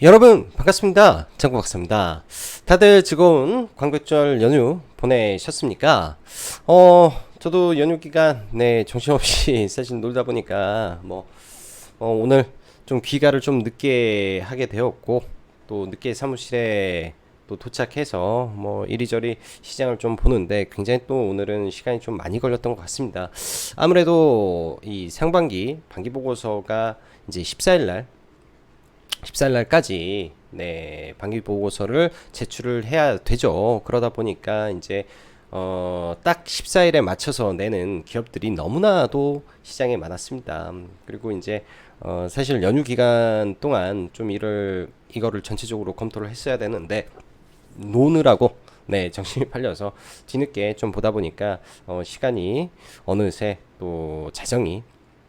여러분 반갑습니다. 장구 박사입니다. 다들 즐거운 광복절 연휴 보내셨습니까? 저도 연휴 기간 정신없이 사실 놀다 보니까 오늘 좀 귀가를 좀 늦게 하게 되었고, 또 늦게 사무실에 또 도착해서 이리저리 시장을 좀 보는데 굉장히 또 오늘은 시간이 좀 많이 걸렸던 것 같습니다. 아무래도 이 상반기 반기 보고서가 이제 14일 날까지 반기 보고서를 제출을 해야 되죠. 그러다 보니까 이제 딱 14일에 맞춰서 내는 기업들이 너무나도 시장에 많았습니다. 그리고 이제 사실 연휴 기간 동안 좀 이거를 전체적으로 검토를 했어야 되는데 노느라고 정신이 팔려서 뒤늦게 좀 보다 보니까 시간이 어느새 또 자정이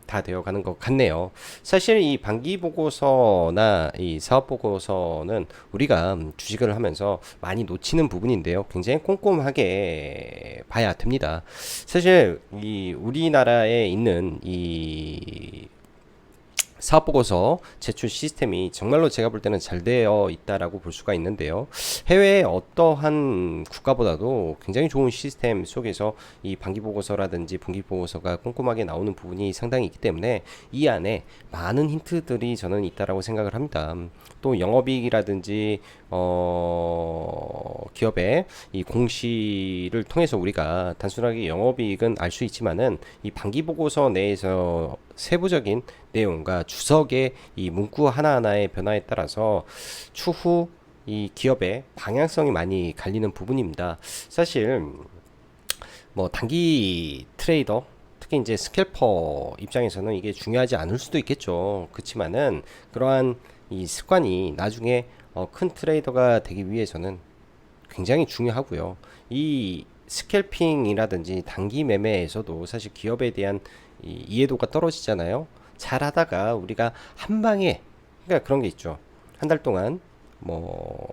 다 되어 가는 것 같네요. 사실 이 반기 보고서나 이 사업 보고서는 우리가 주식을 하면서 많이 놓치는 부분인데요. 굉장히 꼼꼼하게 봐야 됩니다. 사실 이 우리나라에 있는 이 사업보고서 제출 시스템이 정말로 제가 볼 때는 잘 되어 있다라고 볼 수가 있는데요. 해외의 어떠한 국가보다도 굉장히 좋은 시스템 속에서 이 반기보고서라든지 분기보고서가 꼼꼼하게 나오는 부분이 상당히 있기 때문에 이 안에 많은 힌트들이 저는 있다라고 생각을 합니다. 또 영업이익이라든지 기업의 이 공시를 통해서 우리가 단순하게 영업이익은 알 수 있지만은 이 반기보고서 내에서 세부적인 내용과 주석의 이 문구 하나하나의 변화에 따라서 추후 이 기업의 방향성이 많이 갈리는 부분입니다. 사실 단기 트레이더, 특히 이제 스캘퍼 입장에서는 이게 중요하지 않을 수도 있겠죠. 그렇지만은 그러한 이 습관이 나중에 큰 트레이더가 되기 위해서는 굉장히 중요하고요. 이 스캘핑이라든지 단기 매매에서도 사실 기업에 대한 이 이해도가 떨어지잖아요. 잘 하다가 우리가 한 방에, 그러니까 그런 게 있죠. 한 달 동안 뭐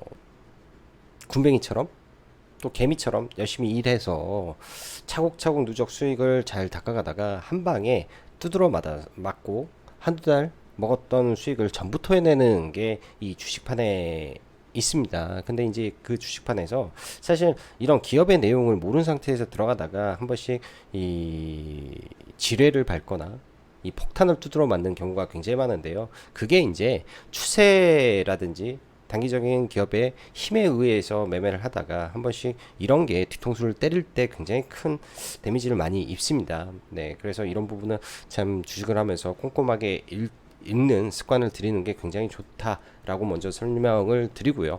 군뱅이처럼 또 개미처럼 열심히 일해서 차곡차곡 누적 수익을 잘 닦아가다가 한 방에 두드러 맞고 한두 달 먹었던 수익을 전부 토해내는 게 이 주식판에 있습니다. 근데 이제 그 주식판에서 사실 이런 기업의 내용을 모르는 상태에서 들어가다가 한 번씩 이 지뢰를 밟거나 이 폭탄을 두드러 맞는 경우가 굉장히 많은데요. 그게 이제 추세라든지 단기적인 기업의 힘에 의해서 매매를 하다가 한 번씩 이런 게 뒤통수를 때릴 때 굉장히 큰 데미지를 많이 입습니다. 그래서 이런 부분은 참 주식을 하면서 꼼꼼하게 읽는 습관을 들이는 게 굉장히 좋다라고 먼저 설명을 드리고요.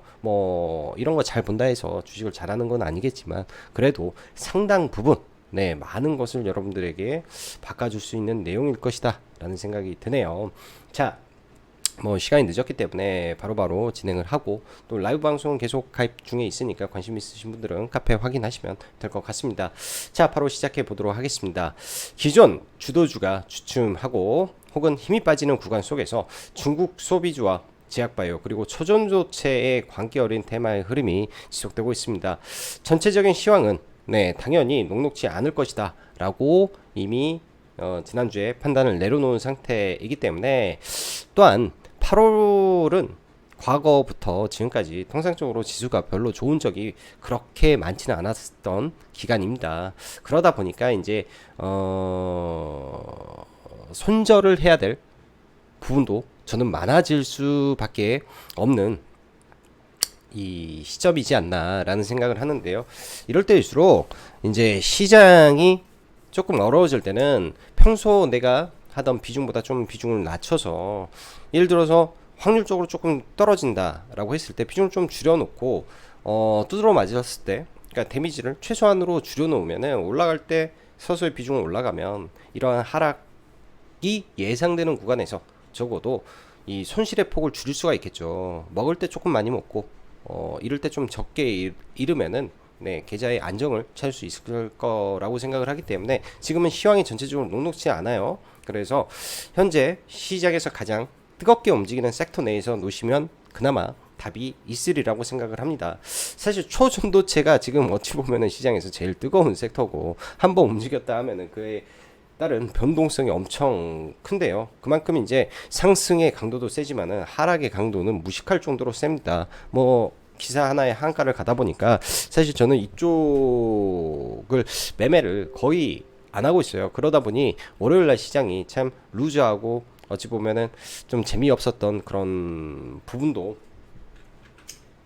이런 거 잘 본다 해서 주식을 잘하는 건 아니겠지만 그래도 상당 부분 많은 것을 여러분들에게 바꿔줄 수 있는 내용일 것이다 라는 생각이 드네요. 자, 시간이 늦었기 때문에 바로바로 진행을 하고, 또 라이브 방송 계속 가입 중에 있으니까 관심 있으신 분들은 카페 확인하시면 될 것 같습니다. 자, 바로 시작해 보도록 하겠습니다. 기존 주도주가 주춤하고 혹은 힘이 빠지는 구간 속에서 중국 소비주와 제약바이오 그리고 초전도체의 광기 어린 테마의 흐름이 지속되고 있습니다. 전체적인 시황은 당연히 녹록지 않을 것이다 라고 이미 지난주에 판단을 내려놓은 상태이기 때문에, 또한 8월은 과거부터 지금까지 통상적으로 지수가 별로 좋은 적이 그렇게 많지는 않았던 기간입니다. 그러다 보니까 이제 손절을 해야 될 부분도 저는 많아질 수밖에 없는 이 시점이지 않나라는 생각을 하는데요. 이럴 때일수록 이제 시장이 조금 어려워질 때는 평소 내가 하던 비중보다 좀 비중을 낮춰서, 예를 들어서 확률적으로 조금 떨어진다라고 했을 때 비중을 좀 줄여놓고 두드러 맞았을 때, 그러니까 데미지를 최소한으로 줄여놓으면은 올라갈 때 서서히 비중을 올라가면 이러한 하락이 예상되는 구간에서 적어도 이 손실의 폭을 줄일 수가 있겠죠. 먹을 때 조금 많이 먹고 이럴 때 좀 적게 잃으면은 계좌의 안정을 찾을 수 있을 거라고 생각을 하기 때문에 지금은 시황이 전체적으로 녹록지 않아요. 그래서 현재 시장에서 가장 뜨겁게 움직이는 섹터 내에서 놓으시면 그나마 답이 있으리라고 생각을 합니다. 사실 초전도체가 지금 어찌 보면은 시장에서 제일 뜨거운 섹터고, 한번 움직였다 하면은 그에 따른 변동성이 엄청 큰데요. 그만큼 이제 상승의 강도도 세지만은 하락의 강도는 무식할 정도로 셉니다. 뭐 기사 하나에 한가를 가다 보니까 사실 저는 이쪽을 매매를 거의 안 하고 있어요. 그러다 보니 월요일날 시장이 참 루즈하고 어찌 보면은 좀 재미없었던 그런 부분도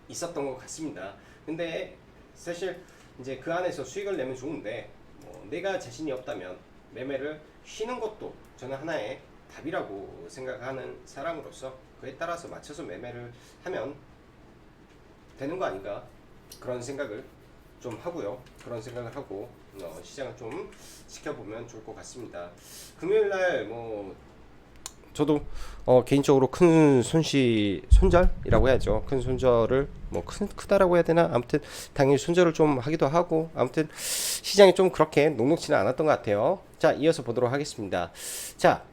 있었던 것 같습니다. 근데 사실 이제 그 안에서 수익을 내면 좋은데 뭐 내가 자신이 없다면 매매를 쉬는 것도 저는 하나의 답이라고 생각하는 사람으로서 그에 따라서 맞춰서 매매를 하면 되는 거 아닌가 그런 생각을 좀 하고요. 그런 생각을 하고 시장을 좀 지켜보면 좋을 것 같습니다. 금요일날 뭐 저도 개인적으로 큰 손절이라고 해야죠. 큰 손절을 뭐 크다라고 해야 되나? 아무튼 당연히 손절을 좀 하기도 하고 아무튼 시장이 좀 그렇게 녹록지는 않았던 것 같아요. 자, 이어서 보도록 하겠습니다. 자,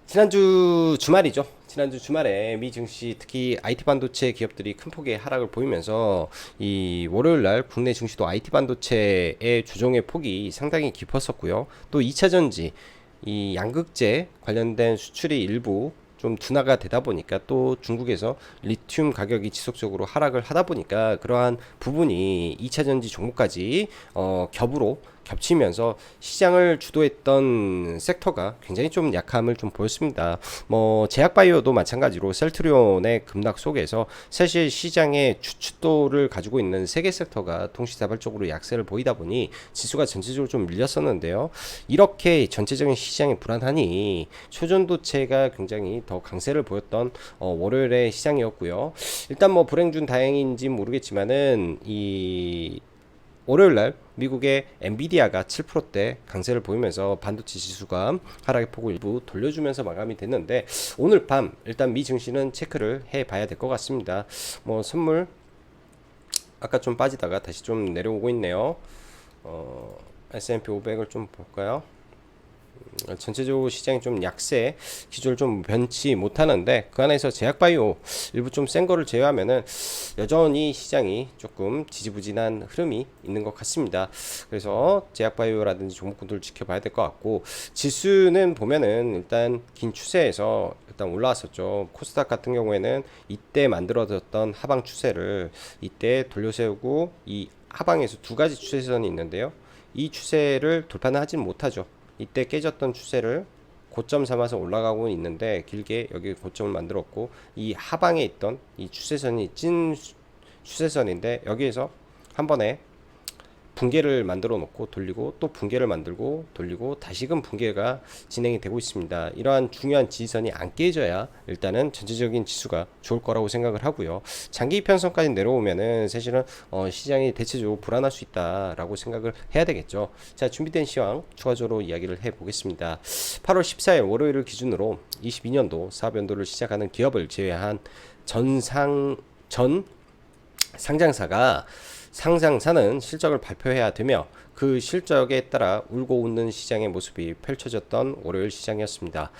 지난주 주말이죠. 지난주 주말에 미 증시 특히 IT 반도체 기업들이 큰 폭의 하락을 보이면서 이 월요일 날 국내 증시도 IT 반도체의 조정의 폭이 상당히 깊었었고요. 또 2차 전지 이 양극재 관련된 수출이 일부 좀 둔화가 되다 보니까 또 중국에서 리튬 가격이 지속적으로 하락을 하다 보니까 그러한 부분이 2차 전지 종목까지 겹으로 겹치면서 시장을 주도했던 섹터가 굉장히 좀 약함을 좀 보였습니다. 뭐 제약바이오도 마찬가지로 셀트리온의 급락 속에서 사실 시장의 주축도를 가지고 있는 세 개 섹터가 동시다발적으로 약세를 보이다 보니 지수가 전체적으로 좀 밀렸었는데요. 이렇게 전체적인 시장이 불안하니 초전도체가 굉장히 더 강세를 보였던 월요일의 시장이었고요. 일단 뭐 불행중 다행인지 모르겠지만은 이 월요일날 미국의 엔비디아가 7%대 강세를 보이면서 반도체 지수가 하락의 폭을 일부 돌려주면서 마감이 됐는데 오늘 밤 일단 미 증시는 체크를 해봐야 될 것 같습니다. 뭐 선물 아까 좀 빠지다가 다시 좀 내려오고 있네요. S&P 500을 좀 볼까요? 전체적으로 시장이 좀 약세 기조를 좀 변치 못하는데 그 안에서 제약바이오 일부 좀 센 거를 제외하면은 여전히 시장이 조금 지지부진한 흐름이 있는 것 같습니다. 그래서 제약바이오라든지 종목군들 지켜봐야 될 것 같고 지수는 보면은 일단 긴 추세에서 일단 올라왔었죠. 코스닥 같은 경우에는 이때 만들어졌던 하방 추세를 이때 돌려세우고 이 하방에서 두 가지 추세선이 있는데요. 이 추세를 돌파는 하진 못하죠. 이때 깨졌던 추세를 고점 삼아서 올라가고 있는데 길게 여기 고점을 만들었고 이 하방에 있던 이 추세선이 찐 추세선인데 여기에서 한 번에 붕괴를 만들어 놓고 돌리고 또 붕괴를 만들고 돌리고 다시금 붕괴가 진행이 되고 있습니다. 이러한 중요한 지지선이 안 깨져야 일단은 전체적인 지수가 좋을 거라고 생각을 하고요. 장기 이평선까지 내려오면은 사실은 시장이 대체적으로 불안할 수 있다라고 생각을 해야 되겠죠. 자, 준비된 시황 추가적으로 이야기를 해보겠습니다. 8월 14일 월요일을 기준으로 22년도 사업연도를 시작하는 기업을 제외한 전 상장사가 상장사는 실적을 발표해야 되며 그 실적에 따라 울고 웃는 시장의 모습이 펼쳐졌던 월요일 시장이었습니다.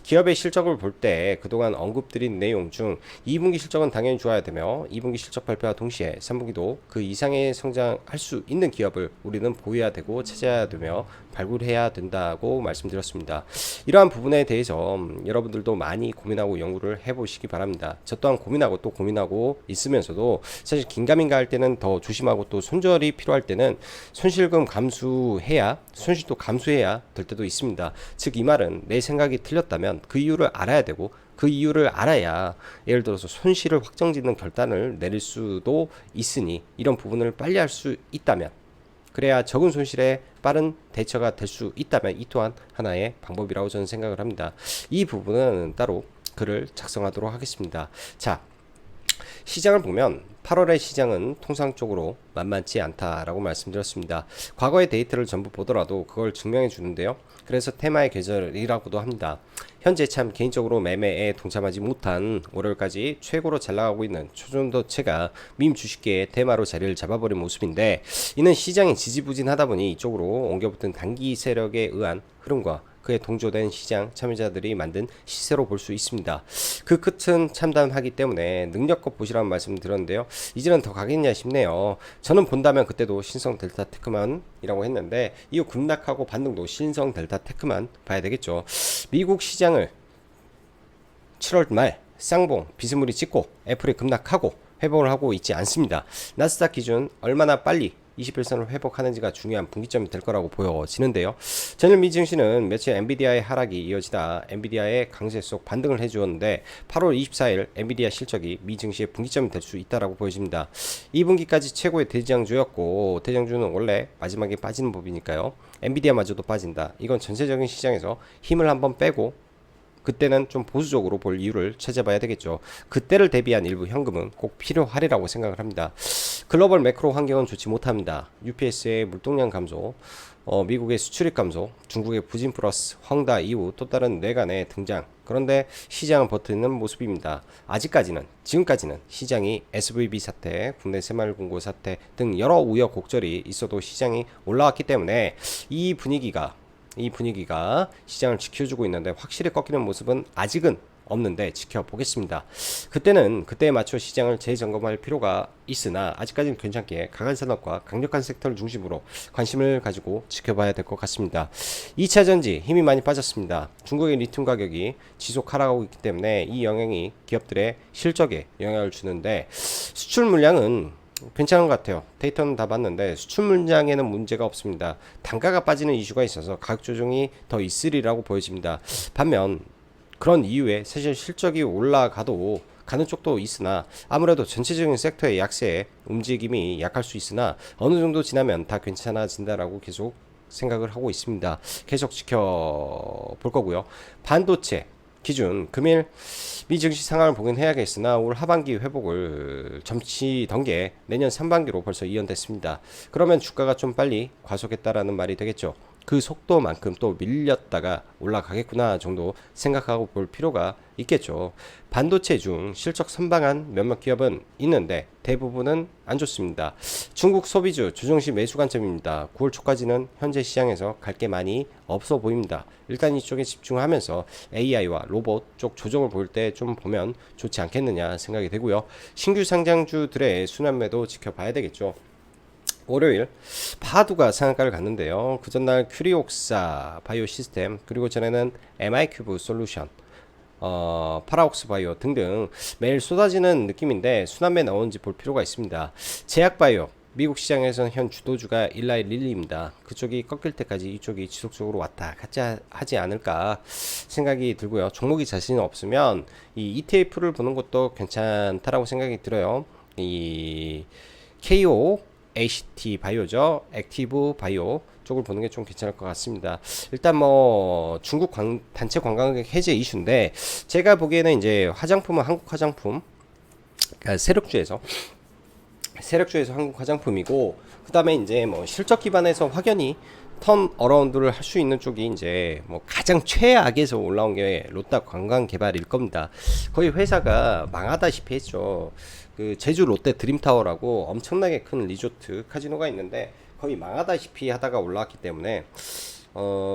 기업의 실적을 볼 때 그동안 언급드린 내용 중 2분기 실적은 당연히 좋아야 되며 2분기 실적 발표와 동시에 3분기도 그 이상의 성장할 수 있는 기업을 우리는 보여야 되고 찾아야 되며 발굴해야 된다고 말씀드렸습니다. 이러한 부분에 대해서 여러분들도 많이 고민하고 연구를 해보시기 바랍니다. 저 또한 고민하고 또 고민하고 있으면서도 사실 긴가민가 할 때는 더 조심하고 또 손절이 필요할 때는 손실금 감수해야 손실도 감수해야 될 때도 있습니다. 즉 이 말은 내 생각이 틀렸다면 그 이유를 알아야 되고 그 이유를 알아야 예를 들어서 손실을 확정짓는 결단을 내릴 수도 있으니 이런 부분을 빨리 할 수 있다면 그래야 적은 손실에 빠른 대처가 될 수 있다면 이 또한 하나의 방법이라고 저는 생각을 합니다. 이 부분은 따로 글을 작성하도록 하겠습니다. 자, 시장을 보면 8월의 시장은 통상적으로 만만치 않다라고 말씀드렸습니다. 과거의 데이터를 전부 보더라도 그걸 증명해 주는데요. 그래서 테마의 계절이라고도 합니다. 현재 참 개인적으로 매매에 동참하지 못한 월요일까지 최고로 잘 나가고 있는 초전도체가 밈 주식계의 테마로 자리를 잡아버린 모습인데 이는 시장이 지지부진하다 보니 이쪽으로 옮겨붙은 단기 세력에 의한 흐름과 그에 동조된 시장 참여자들이 만든 시세로 볼 수 있습니다. 그 끝은 참담하기 때문에 능력껏 보시라는 말씀 드렸는데요. 이제는 더 가겠냐 싶네요. 저는 본다면 그때도 신성 델타 테크만이라고 했는데 이후 급락하고 반등도 신성 델타 테크만 봐야 되겠죠. 미국 시장을 7월 말 쌍봉 비스무리 찍고 애플이 급락하고 회복을 하고 있지 않습니다. 나스닥 기준 얼마나 빨리 21선을 회복하는지가 중요한 분기점이 될 거라고 보여지는데요. 전일 미 증시는 며칠 엔비디아의 하락이 이어지다 엔비디아의 강세 속 반등을 해주었는데 8월 24일 엔비디아 실적이 미 증시의 분기점이 될 수 있다라고 보여집니다. 2분기까지 최고의 대장주였고 대장주는 원래 마지막에 빠지는 법이니까요. 엔비디아마저도 빠진다. 이건 전체적인 시장에서 힘을 한번 빼고 그때는 좀 보수적으로 볼 이유를 찾아봐야 되겠죠. 그때를 대비한 일부 현금은 꼭 필요하리라고 생각을 합니다. 글로벌 매크로 환경은 좋지 못합니다. UPS의 물동량 감소, 미국의 수출입 감소, 중국의 부진 플러스 황다 이후 또 다른 뇌관의 등장. 그런데 시장은 버티는 모습입니다. 아직까지는 지금까지는 시장이 SVB 사태, 국내 새마을금고 사태 등 여러 우여곡절이 있어도 시장이 올라왔기 때문에 이 분위기가 시장을 지켜주고 있는데 확실히 꺾이는 모습은 아직은 없는데 지켜보겠습니다. 그때는 그때에 맞춰 시장을 재점검할 필요가 있으나 아직까지는 괜찮게 강한 산업과 강력한 섹터를 중심으로 관심을 가지고 지켜봐야 될 것 같습니다. 2차 전지 힘이 많이 빠졌습니다. 중국의 리튬 가격이 지속 하락하고 있기 때문에 이 영향이 기업들의 실적에 영향을 주는데 수출 물량은 괜찮은 것 같아요. 데이터는 다 봤는데 수출 물량에는 문제가 없습니다. 단가가 빠지는 이슈가 있어서 가격 조정이 더 있으리라고 보여집니다. 반면 그런 이유에 사실 실적이 올라가도 가는 쪽도 있으나 아무래도 전체적인 섹터의 약세에 움직임이 약할 수 있으나 어느 정도 지나면 다 괜찮아진다라고 계속 생각을 하고 있습니다. 계속 지켜볼 거고요. 반도체 기준 금일 미 증시 상황을 보긴 해야겠으나 올 하반기 회복을 점치던 게 내년 상반기로 벌써 이연됐습니다. 그러면 주가가 좀 빨리 과속했다라는 말이 되겠죠. 그 속도만큼 또 밀렸다가 올라가겠구나 정도 생각하고 볼 필요가 있겠죠. 반도체 중 실적 선방한 몇몇 기업은 있는데 대부분은 안 좋습니다. 중국 소비주 조정시 매수 관점입니다. 9월 초까지는 현재 시장에서 갈 게 많이 없어 보입니다. 일단 이쪽에 집중하면서 AI와 로봇 쪽 조정을 볼 때 좀 보면 좋지 않겠느냐 생각이 되고요. 신규 상장주들의 순환매도 지켜봐야 되겠죠. 월요일 파두가 상한가를 갔는데요. 그 전날 큐리옥사 바이오 시스템 그리고 전에는 MI큐브 솔루션 파라옥스 바이오 등등 매일 쏟아지는 느낌인데 순환매 나오는지 볼 필요가 있습니다. 제약바이오 미국 시장에서는 현 주도주가 일라이 릴리입니다. 그쪽이 꺾일 때까지 이쪽이 지속적으로 왔다 갔다 하지 않을까 생각이 들고요. 종목이 자신 없으면 이 ETF를 보는 것도 괜찮다라고 생각이 들어요. 이 KO ACT 바이오죠. 액티브 바이오 쪽을 보는 게 좀 괜찮을 것 같습니다. 일단 뭐 중국 단체 관광객 해제 이슈인데 제가 보기에는 이제 화장품은 한국 화장품 그러니까 세력주에서 한국 화장품이고 그 다음에 이제 뭐 실적 기반에서 확연히 턴 어라운드를 할 수 있는 쪽이 이제 뭐 가장 최악에서 올라온 게 롯데 관광개발일 겁니다. 거의 회사가 망하다시피 했죠. 그 제주 롯데 드림타워라고 엄청나게 큰 리조트 카지노가 있는데 거의 망하다시피 하다가 올라왔기 때문에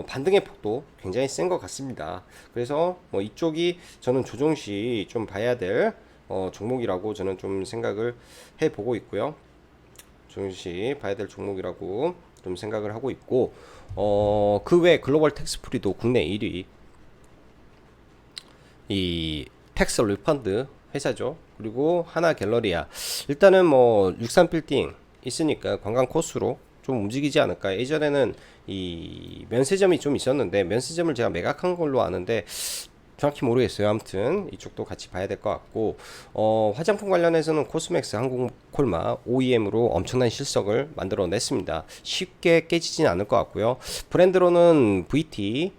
반등의 폭도 굉장히 센 것 같습니다. 그래서 뭐 이쪽이 저는 조정시 좀 봐야 될 종목이라고 저는 좀 생각을 해보고 있고요. 조정시 봐야 될 종목이라고 좀 생각을 하고 있고 그 외 글로벌 텍스프리도 국내 1위 이 텍스 리펀드 회사죠. 그리고 하나 갤러리아 일단은 뭐 63빌딩 있으니까 관광 코스로 좀 움직이지 않을까. 예전에는 이 면세점이 좀 있었는데 면세점을 제가 매각한 걸로 아는데 정확히 모르겠어요. 아무튼 이쪽도 같이 봐야 될 것 같고 화장품 관련해서는 코스맥스 한국콜마 OEM으로 엄청난 실적을 만들어냈습니다. 쉽게 깨지진 않을 것 같고요. 브랜드로는 VT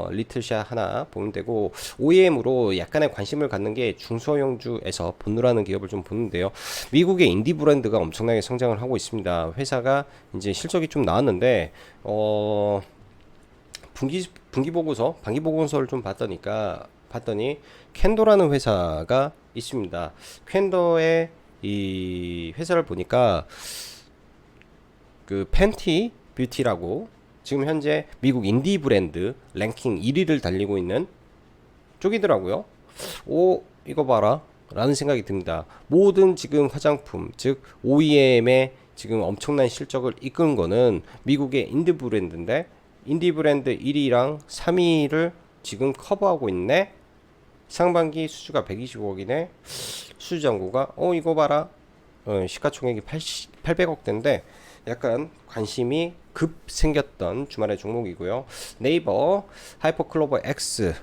리틀샷 하나 보면 되고 OEM으로 약간의 관심을 갖는 게 중소형주에서 본누라는 기업을 좀 보는데요. 미국의 인디 브랜드가 엄청나게 성장을 하고 있습니다. 회사가 이제 실적이 좀 나왔는데 분기 보고서, 반기 보고서를 좀 봤더니 캔도라는 회사가 있습니다. 캔도의 이 회사를 보니까 그 팬티 뷰티라고 지금 현재 미국 인디 브랜드 랭킹 1위를 달리고 있는 쪽이더라고요. 오, 이거 봐라 라는 생각이 듭니다. 모든 지금 화장품 즉 OEM의 지금 엄청난 실적을 이끈 거는 미국의 인디 브랜드인데, 인디 브랜드 1위랑 3위를 지금 커버하고 있네. 상반기 수주가 125억이네. 수주 잔고가 이거 봐라, 시가총액이 800억대인데 약간 관심이 급 생겼던 주말의 종목이고요. 네이버 하이퍼클로버 X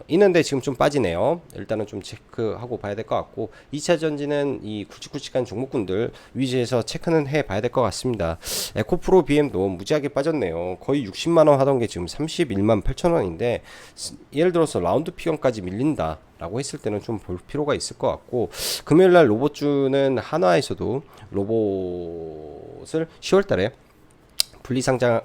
있는데 지금 좀 빠지네요. 일단은 좀 체크하고 봐야 될 것 같고, 2차 전지는 이 굵직굵직한 종목군들 위주에서 체크는 해 봐야 될 것 같습니다. 에코프로 BM도 무지하게 빠졌네요. 거의 60만원 하던 게 지금 31만 8천원인데, 예를 들어서 라운드 피건까지 밀린다 라고 했을 때는 좀 볼 필요가 있을 것 같고, 금요일날 로봇주는 한화에서도 로봇을 10월달에 분리상장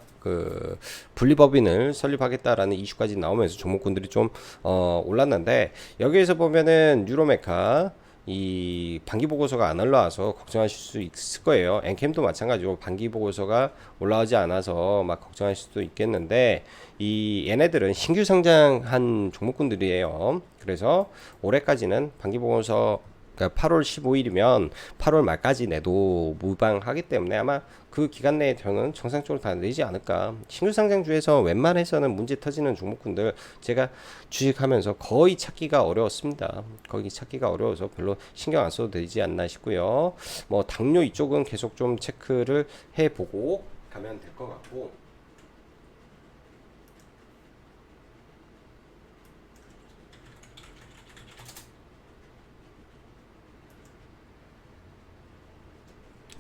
분리법인을 설립하겠다라는 이슈까지 나오면서 종목군들이 좀 올랐는데, 여기에서 보면은 뉴로메카 이 반기 보고서가 안 올라와서 걱정하실 수 있을 거예요. 엔캠도 마찬가지로 반기 보고서가 올라오지 않아서 막 걱정하실 수도 있겠는데, 이 얘네들은 신규 상장한 종목군들이에요. 그래서 올해까지는 반기 보고서, 그러니까 8월 15일이면 8월 말까지 내도 무방하기 때문에 아마 그 기간 내에 저는 정상적으로 다 내지 않을까. 신규 상장주에서 웬만해서는 문제 터지는 종목군들 제가 주식하면서 거의 찾기가 어려웠습니다. 거의 찾기가 어려워서 별로 신경 안 써도 되지 않나 싶고요. 뭐 당뇨 이쪽은 계속 좀 체크를 해보고 가면 될 것 같고,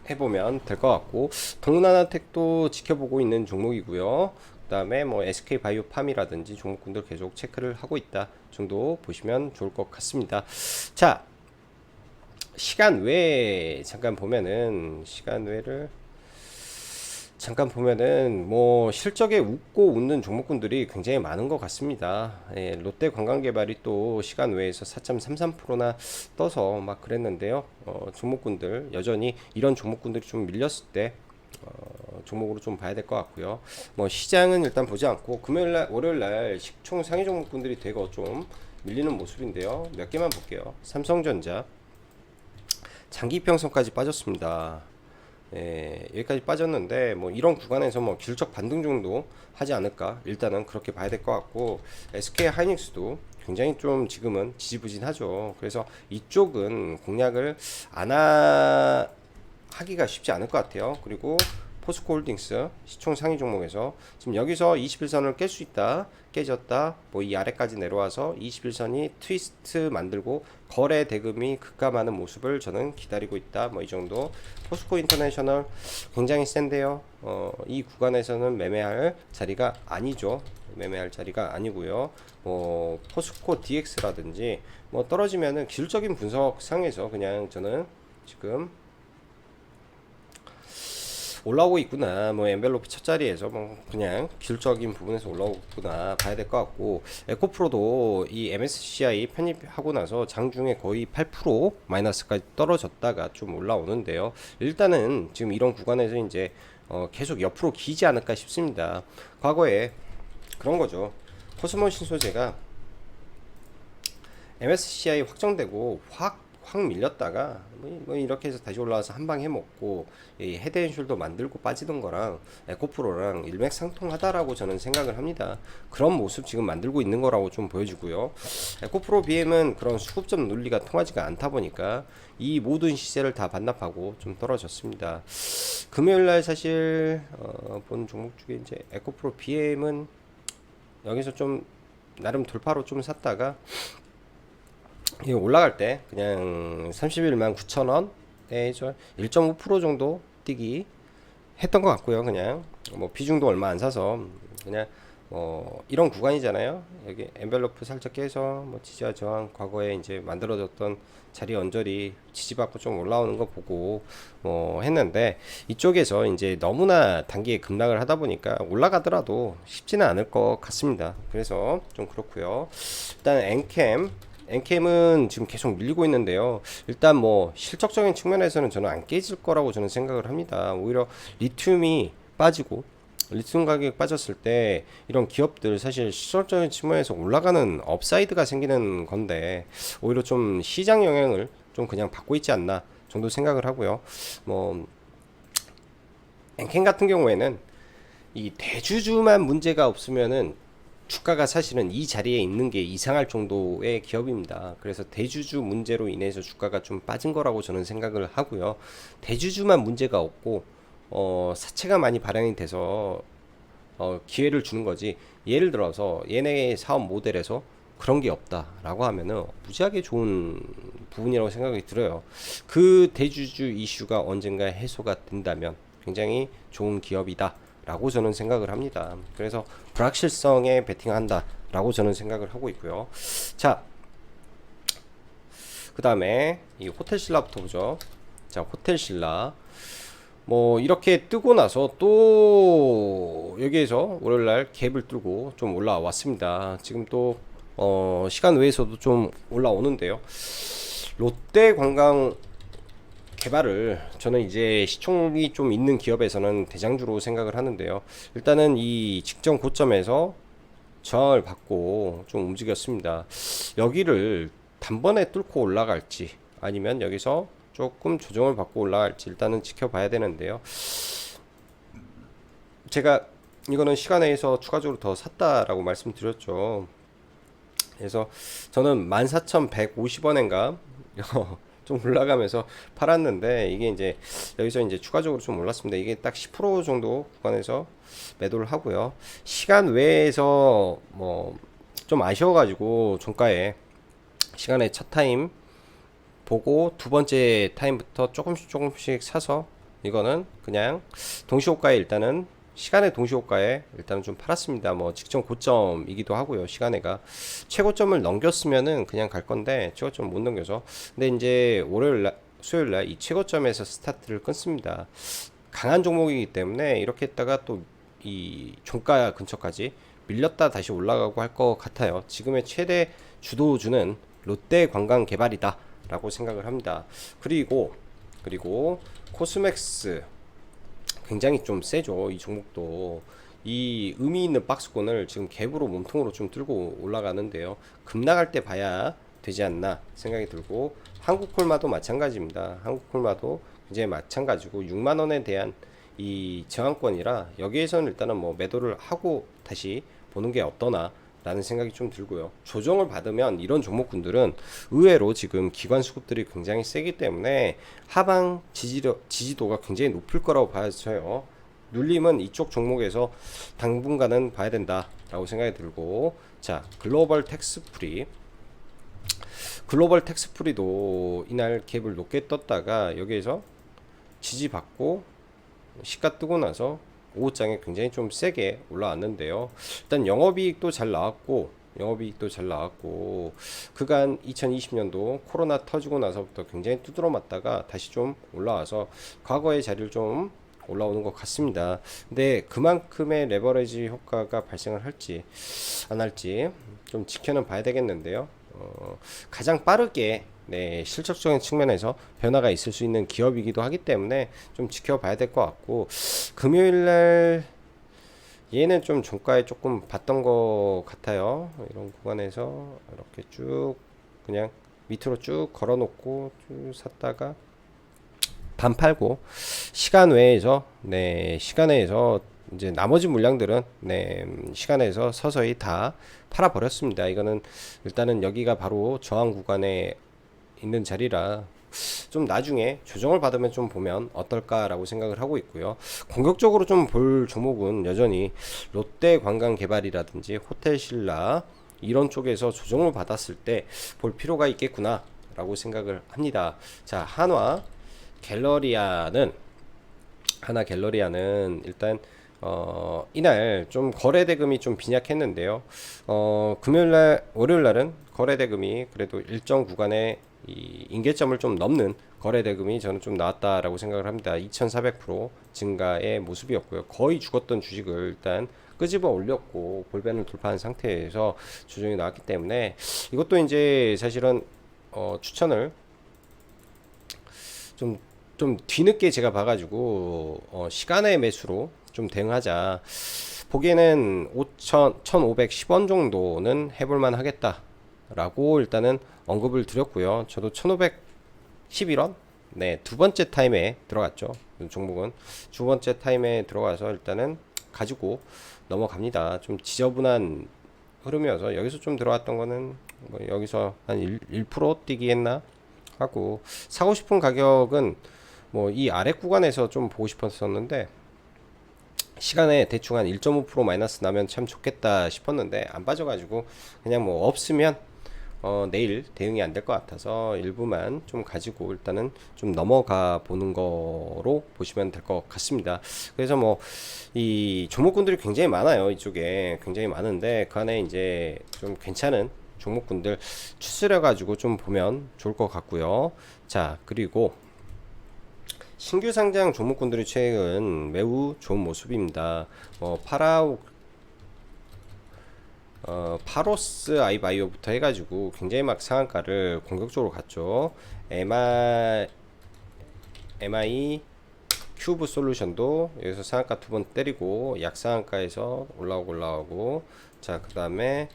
해보면 될 것 같고, 동문하나텍도 지켜보고 있는 종목이고요. 그 다음에 뭐 SK바이오팜이라든지 종목군들 계속 체크를 하고 있다 정도 보시면 좋을 것 같습니다. 자, 시간 외에 잠깐 보면은, 시간 외를 잠깐 보면은 뭐 실적에 웃고 웃는 종목군들이 굉장히 많은 것 같습니다. 예, 롯데관광개발이 또 시간 외에서 4.33%나 떠서 막 그랬는데요. 종목군들 여전히 이런 종목군들이 좀 밀렸을 때 종목으로 좀 봐야 될 것 같고요. 뭐 시장은 일단 보지 않고 금요일날 월요일날 시총 상위 종목군들이 되게 좀 밀리는 모습인데요. 몇 개만 볼게요. 삼성전자 장기평선까지 빠졌습니다. 예, 여기까지 빠졌는데 뭐 이런 구간에서 뭐 기술적 반등 정도 하지 않을까, 일단은 그렇게 봐야 될 것 같고, SK 하이닉스도 굉장히 좀 지금은 지지부진하죠. 그래서 이쪽은 공략을 하기가 쉽지 않을 것 같아요. 그리고 포스코홀딩스 시총 상위 종목에서 지금 여기서 21선을 깰 수 있다, 깨졌다, 뭐 이 아래까지 내려와서 21선이 트위스트 만들고 거래 대금이 급감하는 모습을 저는 기다리고 있다, 뭐 이 정도. 포스코 인터내셔널 굉장히 센데요. 이 구간에서는 매매할 자리가 아니죠. 매매할 자리가 아니고요. 뭐 포스코 DX라든지 뭐 떨어지면은 기술적인 분석 상에서 그냥 저는 지금 올라오고 있구나, 뭐 엔벨로프 첫 자리에서 뭐 그냥 기술적인 부분에서 올라오고 있구나 봐야 될 것 같고, 에코프로도 이 MSCI 편입하고 나서 장중에 거의 8% 마이너스까지 떨어졌다가 좀 올라오는데요. 일단은 지금 이런 구간에서 이제 계속 옆으로 기지 않을까 싶습니다. 과거에 그런 거죠. 코스모 신소재가 MSCI 확정되고 확 밀렸다가 뭐 이렇게 해서 다시 올라와서 한 방 해먹고, 이 헤드앤숄더 만들고 빠지던 거랑 에코프로랑 일맥상통하다라고 저는 생각을 합니다. 그런 모습 지금 만들고 있는 거라고 좀 보여주고요. 에코프로 BM은 그런 수급적 논리가 통하지가 않다 보니까 이 모든 시세를 다 반납하고 좀 떨어졌습니다. 금요일날 사실 본 종목 중에 이제 에코프로 BM은 여기서 좀 나름 돌파로 좀 샀다가 이 올라갈 때 그냥 31만 9천원에 1.5% 정도 뛰기 했던 것 같고요. 그냥 뭐 비중도 얼마 안 사서 그냥 이런 구간이잖아요. 여기 엔벨로프 살짝 깨서 뭐 지지와 저항, 과거에 이제 만들어졌던 자리 언저리 지지받고 좀 올라오는 거 보고 했는데, 이쪽에서 이제 너무나 단기에 급락을 하다 보니까 올라가더라도 쉽지는 않을 것 같습니다. 그래서 좀 그렇고요. 일단 엔캠은 지금 계속 밀리고 있는데요. 일단 뭐 실적적인 측면에서는 저는 안 깨질 거라고 저는 생각을 합니다. 오히려 리튬이 빠지고 리튬 가격이 빠졌을 때 이런 기업들 사실 시설적인 측면에서 올라가는 업사이드가 생기는 건데 오히려 좀 시장 영향을 좀 그냥 받고 있지 않나 정도 생각을 하고요. 뭐 엔캔 같은 경우에는 이 대주주만 문제가 없으면은 주가가 사실은 이 자리에 있는 게 이상할 정도의 기업입니다. 그래서 대주주 문제로 인해서 주가가 좀 빠진 거라고 저는 생각을 하고요. 대주주만 문제가 없고 사채가 많이 발행이 돼서 기회를 주는 거지. 예를 들어서 얘네의 사업 모델에서 그런 게 없다라고 하면은 무지하게 좋은 부분이라고 생각이 들어요. 그 대주주 이슈가 언젠가 해소가 된다면 굉장히 좋은 기업이다. 라고 저는 생각을 합니다. 그래서 불확실성에 베팅한다 라고 저는 생각을 하고 있고요. 자, 그 다음에 이 호텔신라부터 보죠. 자, 호텔신라 뭐 이렇게 뜨고 나서 또 여기에서 월요일날 갭을 뚫고 좀 올라왔습니다. 지금 또 시간 외에서도 좀 올라오는데요. 롯데관광 개발을 저는 이제 시총이 좀 있는 기업에서는 대장주로 생각을 하는데요. 일단은 이 직전 고점에서 저항을 받고 좀 움직였습니다. 여기를 단번에 뚫고 올라갈지 아니면 여기서 조금 조정을 받고 올라갈지 일단은 지켜봐야 되는데요. 제가 이거는 시간에서 추가적으로 더 샀다라고 말씀드렸죠. 그래서 저는 14,150원인가 좀 올라가면서 팔았는데 이게 이제 여기서 이제 추가적으로 좀 올랐습니다. 이게 딱 10% 정도 구간에서 매도를 하고요. 시간 외에서 뭐 좀 아쉬워가지고 종가에 시간에 첫 타임 보고 두 번째 타임부터 조금씩 사서 이거는 그냥 동시호가에 일단은 시간의 동시호가에 일단은 좀 팔았습니다. 뭐 직전 고점이기도 하고요. 시간에가 최고점을 넘겼으면은 그냥 갈 건데 최고점 못 넘겨서 근데 이제 월요일 수요일 날 이 최고점에서 스타트를 끊습니다. 강한 종목이기 때문에 이렇게 했다가 또 이 종가 근처까지 밀렸다 다시 올라가고 할 것 같아요. 지금의 최대 주도주는 롯데관광개발이다 라고 생각을 합니다. 그리고 코스맥스 굉장히 좀 세죠. 이 종목도 이 의미 있는 박스권을 지금 갭으로 몸통으로 좀 들고 올라가는데요. 급락할 때 봐야 되지 않나 생각이 들고 한국콜마도 마찬가지입니다. 한국콜마도 이제 마찬가지고 6만원에 대한 이 저항권이라 여기에서는 일단은 뭐 매도를 하고 다시 보는 게 어떠나 라는 생각이 좀 들고요. 조정을 받으면 이런 종목군들은 의외로 지금 기관 수급들이 굉장히 세기 때문에 하방 지지도가 굉장히 높을 거라고 봐져요. 눌림은 이쪽 종목에서 당분간은 봐야 된다라고 생각이 들고 자 글로벌 텍스프리도 이날 갭을 높게 떴다가 여기에서 지지받고 시가 뜨고 나서 오후장에 굉장히 좀 세게 올라왔는데요. 일단 영업이익도 잘 나왔고 그간 2020년도 코로나 터지고 나서부터 굉장히 두드러 맞다가 다시 좀 올라와서 과거의 자리를 좀 올라오는 것 같습니다. 근데 그만큼의 레버리지 효과가 발생을 할지 안 할지 좀 지켜는 봐야 되겠는데요. 가장 빠르게 실적적인 측면에서 변화가 있을 수 있는 기업이기도 하기 때문에 좀 지켜봐야 될 것 같고 금요일날 얘는 좀 종가에 조금 봤던 것 같아요. 이런 구간에서 이렇게 쭉 그냥 밑으로 쭉 걸어 놓고 쭉 샀다가 반 팔고 시간외에서 이제 나머지 물량들은 시간에서 서서히 다 팔아 버렸습니다. 이거는 일단은 여기가 바로 저항 구간에 있는 자리라 좀 나중에 조정을 받으면 좀 보면 어떨까라고 생각을 하고 있고요. 공격적으로 좀 볼 종목은 여전히 롯데관광개발이라든지 호텔신라 이런 쪽에서 조정을 받았을 때 볼 필요가 있겠구나 라고 생각을 합니다. 자, 하나 갤러리아는 일단 이날 좀 거래 대금이 좀 빈약했는데요. 월요일 날은 거래 대금이 그래도 일정 구간에 이 임계점을 좀 넘는 거래 대금이 저는 좀 나왔다라고 생각을 합니다. 2,400% 증가의 모습이었고요. 거의 죽었던 주식을 일단 끄집어 올렸고 골반을 돌파한 상태에서 조정이 나왔기 때문에 이것도 이제 사실은 추천을 좀 뒤늦게 제가 봐가지고 시간의 매수로 좀 대응하자. 보기에는 1510원 정도는 해볼만 하겠다라고 일단은 언급을 드렸고요. 저도 1511원, 네, 두 번째 타임에 들어갔죠. 종목은 두 번째 타임에 들어가서 일단은 가지고 넘어갑니다. 좀 지저분한 흐름이어서 여기서 좀 들어왔던 거는 뭐 여기서 한 1% 뛰기 했나 하고, 사고 싶은 가격은 뭐 이 아래 구간에서 좀 보고 싶었었는데 시간에 대충 한 1.5% 마이너스 나면 참 좋겠다 싶었는데 안 빠져가지고 그냥 뭐 없으면 내일 대응이 안 될 것 같아서 일부만 좀 가지고 일단은 좀 넘어가 보는 거로 보시면 될 것 같습니다. 그래서 뭐 이 종목군들이 굉장히 많아요. 이쪽에 굉장히 많은데 그 안에 이제 좀 괜찮은 종목군들 추스려 가지고 좀 보면 좋을 것 같고요. 자, 그리고 신규 상장 종목군들이 최근 매우 좋은 모습입니다. 파로스 아이바이오부터 해가지고 굉장히 막 상한가를 공격적으로 갔죠. MI 큐브 솔루션도 여기서 상한가 두 번 때리고 약상한가에서 올라오고, 자, 그 다음에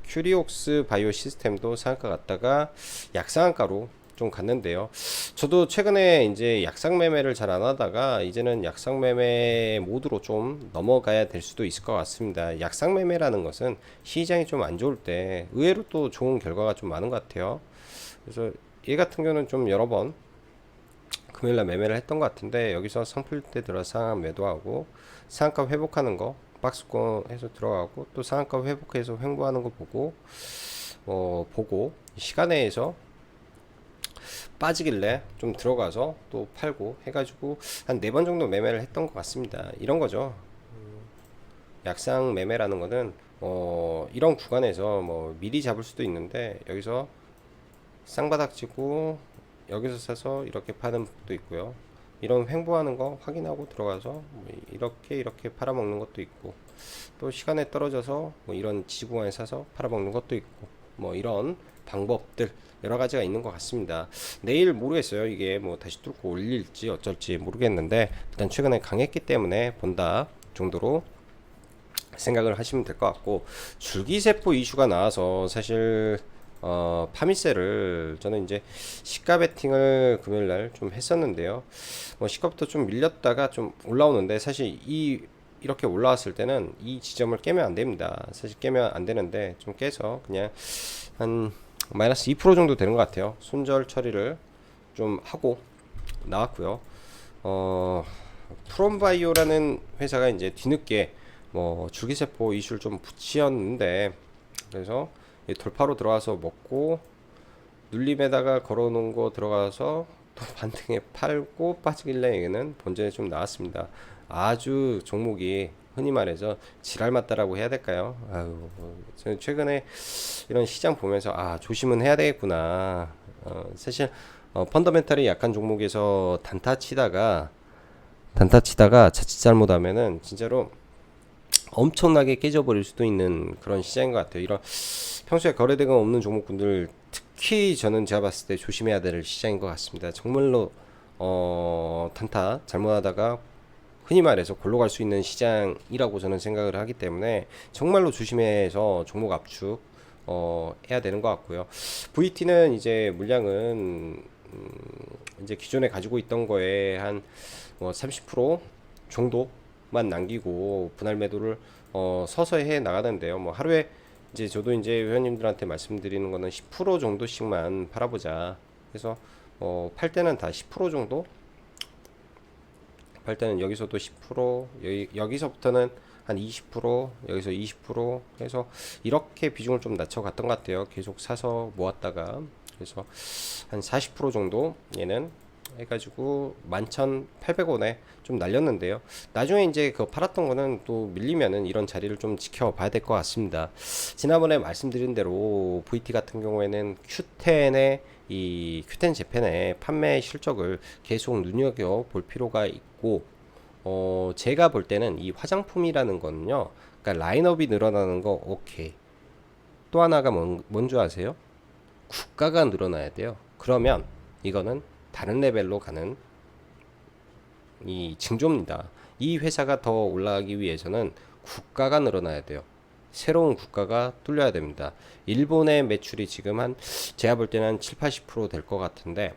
큐리옥스 바이오 시스템도 상한가 갔다가 약상한가로 좀 갔는데요. 저도 최근에 이제 약상 매매를 잘 안 하다가 이제는 약상 매매 모드로 좀 넘어가야 될 수도 있을 것 같습니다. 약상 매매라는 것은 시장이 좀 안 좋을 때 의외로 또 좋은 결과가 좀 많은 것 같아요. 그래서 얘 같은 경우는 좀 여러 번 금요일날 매매를 했던 것 같은데 여기서 상풀 때 들어 상한 매도하고 상한가 회복하는 거 박스권 해서 들어가고 또 상한가 회복해서 횡보하는 거 보고 시간에서 빠지길래 좀 들어가서 또 팔고 해가지고 한 4번 정도 매매를 했던 것 같습니다. 이런 거죠. 약상 매매라는 거는 이런 구간에서 뭐 미리 잡을 수도 있는데 여기서 쌍바닥 찍고 여기서 사서 이렇게 파는 것도 있고요. 이런 횡보하는 거 확인하고 들어가서 뭐 이렇게 팔아먹는 것도 있고, 또 시간에 떨어져서 뭐 이런 지지구간에 사서 팔아먹는 것도 있고, 뭐 이런 방법들 여러 가지가 있는 것 같습니다. 내일 모르겠어요. 이게 뭐 다시 뚫고 올릴지 어쩔지 모르겠는데 일단 최근에 강했기 때문에 본다 정도로 생각을 하시면 될 것 같고, 줄기세포 이슈가 나와서 사실 파미세를 저는 이제 시가 베팅을 금요일날 좀 했었는데요. 뭐 시가부터 좀 밀렸다가 좀 올라오는데 사실 이렇게 올라왔을 때는 이 지점을 깨면 안 됩니다. 사실 깨면 안 되는데 좀 깨서 그냥 한 마이너스 2% 정도 되는 것 같아요. 손절 처리를 좀 하고 나왔고요. 프롬바이오라는 회사가 이제 뒤늦게 뭐 줄기세포 이슈를 좀 붙였는데, 그래서 돌파로 들어와서 먹고 눌림에다가 걸어놓은 거 들어가서 또 반등에 팔고 빠지길래 여기는 본전에 좀 나왔습니다. 아주 종목이 흔히 말해서 지랄 맞다라고 해야 될까요? 아유, 저는 최근에 이런 시장 보면서 조심은 해야 되겠구나. 사실 펀더멘탈이 약한 종목에서 단타 치다가 자칫 잘못하면은 진짜로 엄청나게 깨져버릴 수도 있는 그런 시장인 것 같아요. 이런 평소에 거래대금 없는 종목군들 특히 저는 제가 봤을 때 조심해야 될 시장인 것 같습니다. 정말로 단타 잘못하다가 흔히 말해서 골로 갈 수 있는 시장이라고 저는 생각을 하기 때문에 정말로 조심해서 종목 압축 해야 되는 것 같고요. VT는 이제 물량은 이제 기존에 가지고 있던 거에 한 30% 정도만 남기고 분할 매도를 서서히 해 나가는데요. 뭐 하루에 이제 저도 이제 회원님들한테 말씀드리는 거는 10% 정도씩만 팔아보자. 그래서 팔 때는 다 10% 정도. 팔 때는 여기서도 10%, 여기서부터는 한 20%, 여기서 20% 해서 이렇게 비중을 좀 낮춰갔던 것 같아요. 계속 사서 모았다가. 그래서 한 40% 정도 얘는 해가지고 11,800원에 좀 날렸는데요. 나중에 이제 그 팔았던 거는 또 밀리면은 이런 자리를 좀 지켜봐야 될 것 같습니다. 지난번에 말씀드린 대로 VT 같은 경우에는 Q10 재팬의 판매 실적을 계속 눈여겨 볼 필요가 있고, 제가 볼 때는 이 화장품이라는 거는요, 그러니까 라인업이 늘어나는 거 오케이. 또 하나가 뭔지 아세요? 국가가 늘어나야 돼요. 그러면 이거는 다른 레벨로 가는 이 징조입니다. 이 회사가 더 올라가기 위해서는 국가가 늘어나야 돼요. 새로운 국가가 뚫려야 됩니다. 일본의 매출이 지금 한 제가 볼 때는 한 7, 80%될 것 같은데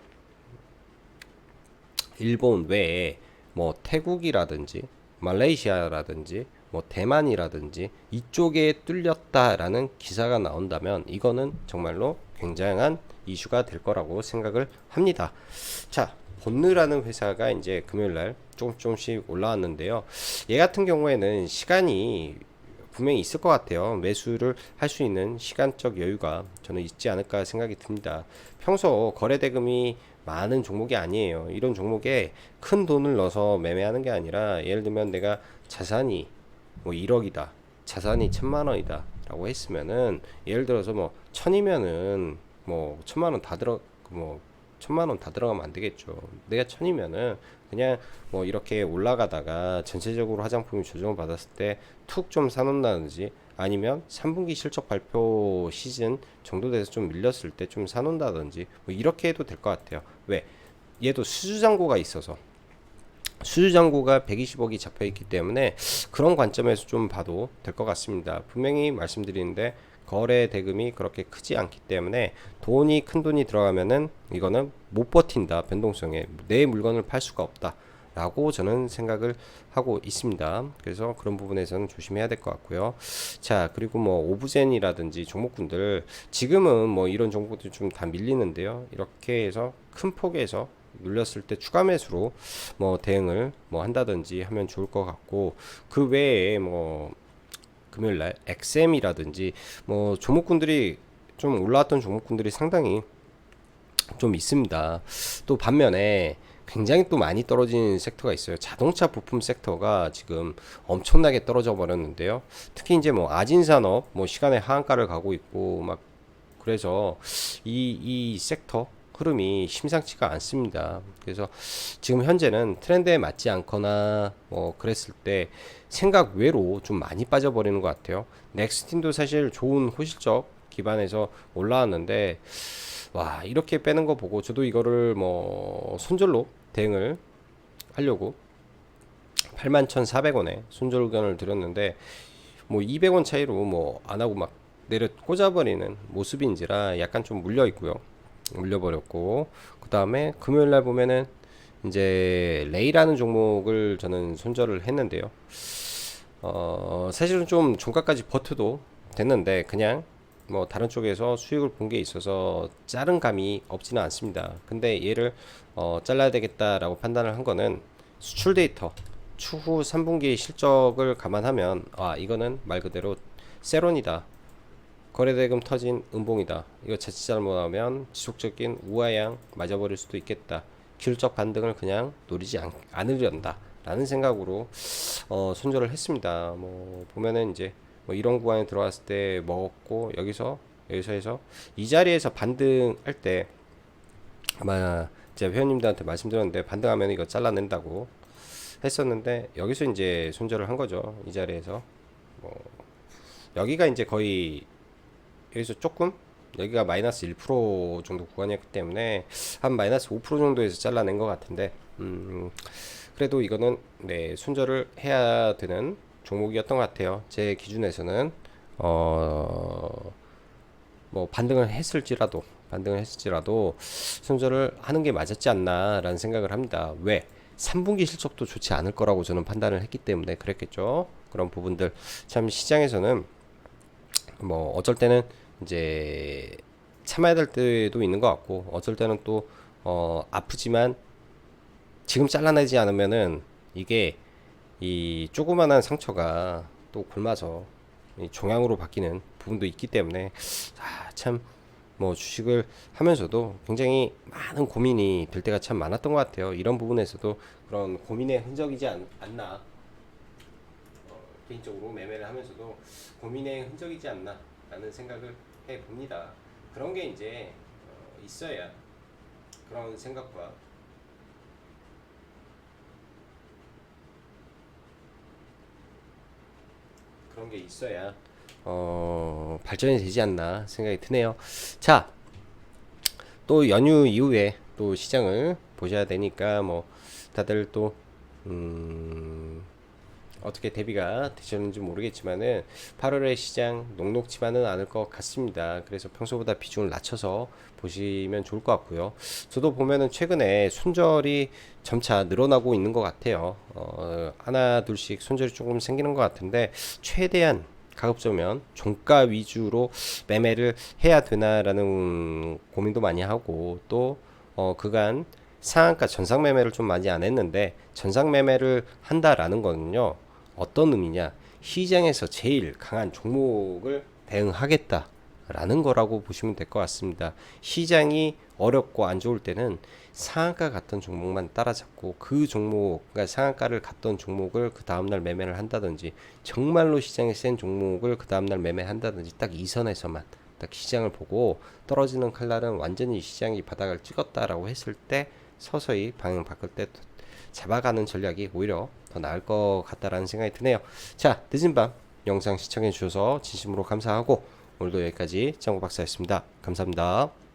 일본 외에 뭐 태국이라든지 말레이시아라든지 뭐 대만이라든지 이쪽에 뚫렸다라는 기사가 나온다면 이거는 정말로 굉장한 이슈가 될 거라고 생각을 합니다. 자, 본느라는 회사가 이제 금요일날 조금씩 올라왔는데요. 얘 같은 경우에는 시간이 분명히 있을 것 같아요. 매수를 할 수 있는 시간적 여유가 저는 있지 않을까 생각이 듭니다. 평소 거래 대금이 많은 종목이 아니에요. 이런 종목에 큰 돈을 넣어서 매매하는 게 아니라 예를 들면 내가 자산이 뭐 1억이다. 자산이 1000만 원이다. 라고 했으면은 예를 들어서 뭐 1000이면은 뭐 1000만 원 다 들어 뭐 1000만 원 다 들어가면 안 되겠죠. 내가 1000이면은 그냥 뭐 이렇게 올라가다가 전체적으로 화장품이 조정을 받았을 때 툭 좀 사놓는다든지 아니면 3분기 실적 발표 시즌 정도 돼서 좀 밀렸을 때 좀 사놓는다든지 뭐 이렇게 해도 될 것 같아요. 왜? 얘도 수주잔고가 있어서 수주잔고가 120억이 잡혀 있기 때문에 그런 관점에서 좀 봐도 될 것 같습니다. 분명히 말씀드리는데 거래 대금이 그렇게 크지 않기 때문에 돈이 큰 돈이 들어가면은 이거는 못 버틴다. 변동성에 내 물건을 팔 수가 없다 라고 저는 생각을 하고 있습니다. 그래서 그런 부분에서는 조심해야 될 것 같고요. 자, 그리고 뭐 오브젠이라든지 종목군들 지금은 뭐 이런 종목들 좀 다 밀리는데요. 이렇게 해서 큰 폭에서 눌렸을 때 추가 매수로 뭐 대응을 뭐 한다든지 하면 좋을 것 같고, 그 외에 뭐 금요일날 XM이라든지 뭐 종목군들이 좀 올라왔던 종목군들이 상당히 좀 있습니다. 또 반면에 굉장히 또 많이 떨어진 섹터가 있어요. 자동차 부품 섹터가 지금 엄청나게 떨어져 버렸는데요. 특히 이제 뭐 아진산업 뭐 시간의 하한가를 가고 있고 막 그래서 이 섹터 흐름이 심상치가 않습니다. 그래서 지금 현재는 트렌드에 맞지 않거나 뭐 그랬을 때 생각 외로 좀 많이 빠져버리는 것 같아요. 넥스틴도 사실 좋은 호실적 기반에서 올라왔는데 와, 이렇게 빼는 거 보고 저도 이거를 뭐 손절로 대응을 하려고 81,400원에 손절 의견을 드렸는데 뭐 200원 차이로 뭐 안 하고 막 내려 꽂아버리는 모습인지라 약간 좀 물려 있고요. 물려버렸고, 그 다음에 금요일 날 보면은 이제 레이라는 종목을 저는 손절을 했는데요. 사실은 좀 종가까지 버텨도 됐는데 그냥 뭐 다른 쪽에서 수익을 본 게 있어서 자른 감이 없지는 않습니다. 근데 얘를 잘라야 되겠다라고 판단을 한 거는 수출 데이터 추후 3분기 실적을 감안하면 아, 이거는 말 그대로 세론이다. 거래대금 터진 음봉이다. 이거 자칫 잘못하면 지속적인 우하향 맞아버릴 수도 있겠다. 기술적 반등을 그냥 노리지 않으련다 라는 생각으로 손절을 했습니다. 뭐 보면은 이제 뭐 이런 구간에 들어왔을 때 먹었고, 여기서 해서 이 자리에서 반등할 때 아마 제가 회원님들한테 말씀드렸는데 반등하면 이거 잘라낸다고 했었는데 여기서 이제 손절을 한 거죠. 이 자리에서 뭐 여기가 이제 거의 여기서 조금 여기가 마이너스 1% 정도 구간이었기 때문에 한 마이너스 5% 정도에서 잘라낸 것 같은데 그래도 이거는 네, 손절을 해야 되는 종목이었던 것 같아요. 제 기준에서는 뭐 반등을 했을지라도 손절을 하는 게 맞았지 않나라는 생각을 합니다. 왜? 3분기 실적도 좋지 않을 거라고 저는 판단을 했기 때문에 그랬겠죠. 그런 부분들 참 시장에서는 뭐 어쩔 때는 이제 참아야 될 때도 있는 것 같고, 어쩔 때는 또 아프지만 지금 잘라내지 않으면은 이게 이 조그만한 상처가 또 곪아서 이 종양으로 바뀌는 부분도 있기 때문에 참 뭐 주식을 하면서도 굉장히 많은 고민이 될 때가 참 많았던 것 같아요. 이런 부분에서도 그런 고민의 흔적이지 않나, 개인적으로 매매를 하면서도 고민의 흔적이지 않나 라는 생각을 해 봅니다. 그런 게 이제 있어야 그런 생각과 그런 게 있어야 발전이 되지 않나 생각이 드네요. 자, 또 연휴 이후에 또 시장을 보셔야 되니까 뭐 다들 또 어떻게 대비가 되셨는지 모르겠지만은 8월의 시장 녹록지만은 않을 것 같습니다. 그래서 평소보다 비중을 낮춰서 보시면 좋을 것 같고요. 저도 보면은 최근에 손절이 점차 늘어나고 있는 것 같아요. 하나 둘씩 손절이 조금 생기는 것 같은데 최대한 가급적이면 종가 위주로 매매를 해야 되나라는 고민도 많이 하고 또 그간 상한가 전상 매매를 좀 많이 안 했는데 전상 매매를 한다라는 거는요. 어떤 의미냐? 시장에서 제일 강한 종목을 대응하겠다라는 거라고 보시면 될 것 같습니다. 시장이 어렵고 안 좋을 때는 상한가 갔던 종목만 따라잡고 그 종목, 그러니까 상한가를 갔던 종목을 그 다음날 매매를 한다든지 정말로 시장이 센 종목을 그 다음날 매매한다든지 딱 이 선에서만 딱 시장을 보고 떨어지는 칼날은 완전히 시장이 바닥을 찍었다라고 했을 때 서서히 방향 바꿀 때 잡아가는 전략이 오히려 더 나을 것 같다라는 생각이 드네요. 자, 늦은 밤 영상 시청해 주셔서 진심으로 감사하고 오늘도 여기까지 정구 박사였습니다. 감사합니다.